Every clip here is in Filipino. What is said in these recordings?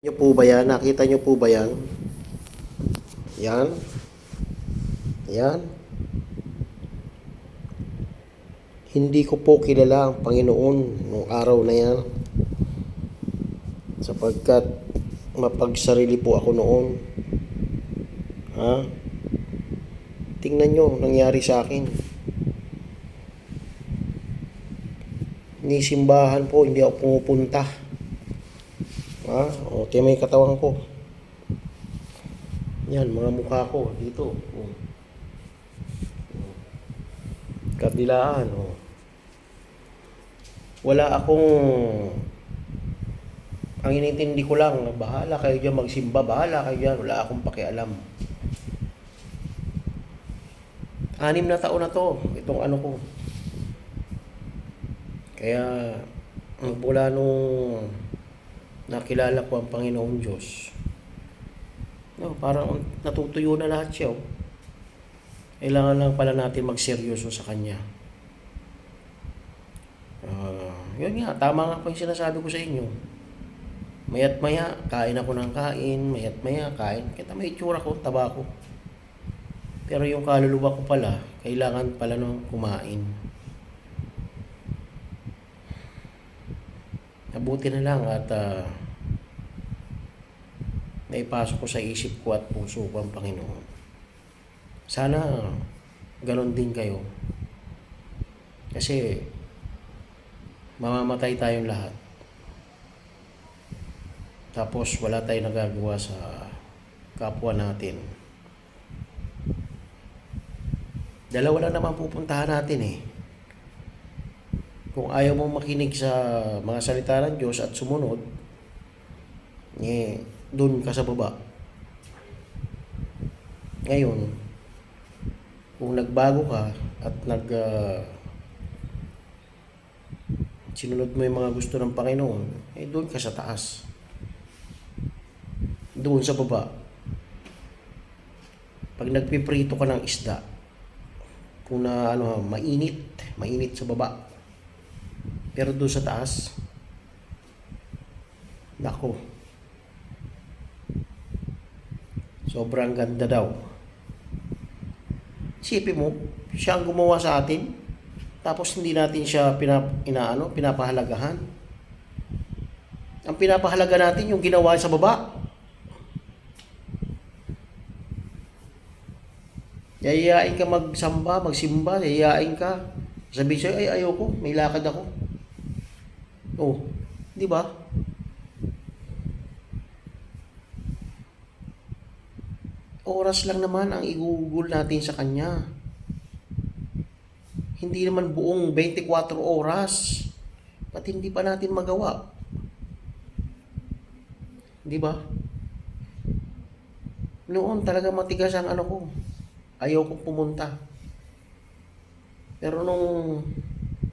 Nyo po ba yan? Nakita nyo po ba yan? Yan. Yan. Hindi ko po kilala ang Panginoon nung araw na yan. Sapagkat mapagsarili po ako noon. Ha? Tingnan nyo, nangyari sa akin. Ni simbahan po, hindi ako pumupunta. Ha? O, may katawan ko. Yan, mga mukha ko dito. Kabilaan. O. Wala akong... Ang inintindi ko lang, bahala kayo dyan magsimba, bahala kayo dyan. Wala akong pakialam. 6 na taon na to, itong ano ko. Kaya, mula nung nakilala ko ang Panginoong Diyos, no, parang natutuyo na lahat siya. Oh. Kailangan lang pala natin magseryoso sa Kanya. Yun nga, tama nga po yung sinasabi ko sa inyo. Mayat maya, kain ako ng kain. Mayat maya, kain. Kita may itsura ko, taba ko. Pero yung kaluluwa ko pala, kailangan pala nung kumain. Nabuti na lang at naipasok ko sa isip ko at puso ko ang Panginoon. Sana ganon din kayo. Kasi mamamatay tayong lahat. Tapos wala tayong nagagawa sa kapwa natin. Dalawa lang naman pupuntahan natin eh. Kung ayaw mong makinig sa mga salita ng Diyos at sumunod, doon ka sa baba. Ngayon, kung nagbago ka at sinunod mo yung mga gusto ng Panginoon, doon ka sa taas. Doon sa baba. Pag nagpiprito ka ng isda, kung mainit sa baba. Pero doon sa taas, nako, sobrang ganda daw. Isipin mo, siya ang gumawa sa atin, tapos hindi natin siya pinapahalagahan. Ang pinapahalaga natin yung ginawa sa baba. Yayayain ka magsimba, yayayain ka. Sabi sa'yo, ay ayoko, may lakad ako. Oh, di ba? Oras lang naman ang igugol natin sa Kanya. Hindi naman buong 24 oras. Ba't hindi pa natin magawa? Di ba? Noon talaga matigas ang ano ko. Ayaw kong pumunta. Pero nung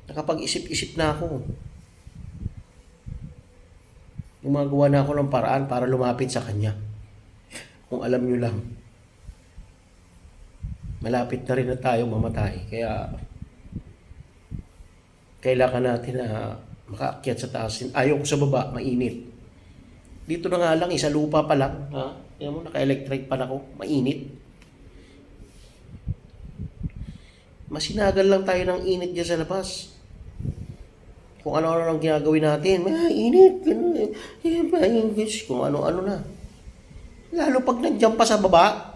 nakapag-isip-isip na ako, gumagawa na ako ng paraan para lumapit sa Kanya. Kung alam nyo lang, malapit na rin na tayo mamatay. Kaya, kailangan natin na makaakyat sa taas. Ayaw ko sa baba, mainit. Dito na nga lang, isa lupa pa lang. Ha? Yan mo, naka-electric pan ako, mainit. Masinagal lang tayo ng init dyan sa labas. Kung ano-ano lang ginagawin natin, init, kung ano-ano na. Lalo pag nandiyan pa sa baba,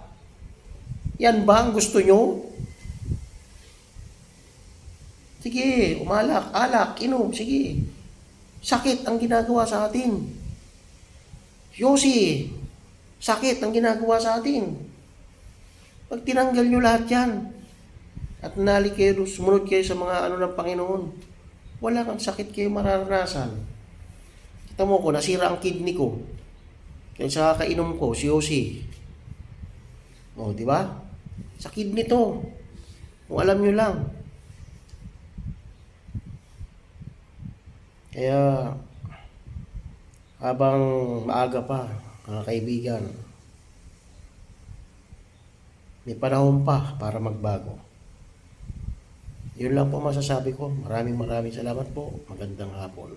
yan ba ang gusto nyo? Sige, alak, inom, sige. Sakit ang ginagawa sa atin. Yosi, sakit ang ginagawa sa atin. Pag tinanggal nyo lahat yan, at sumunod kayo sa mga ng Panginoon, wala kang sakit kayo mararanasan. Kita mo ko, nasira ang kidney ko. Kaya sa kakainom ko, si Yosi. O, di ba? Sa kidney to. Kung alam nyo lang. Kaya, habang maaga pa, mga kaibigan, may panahon pa para magbago. Yun lang po masasabi ko. Maraming salamat po. Magandang hapon.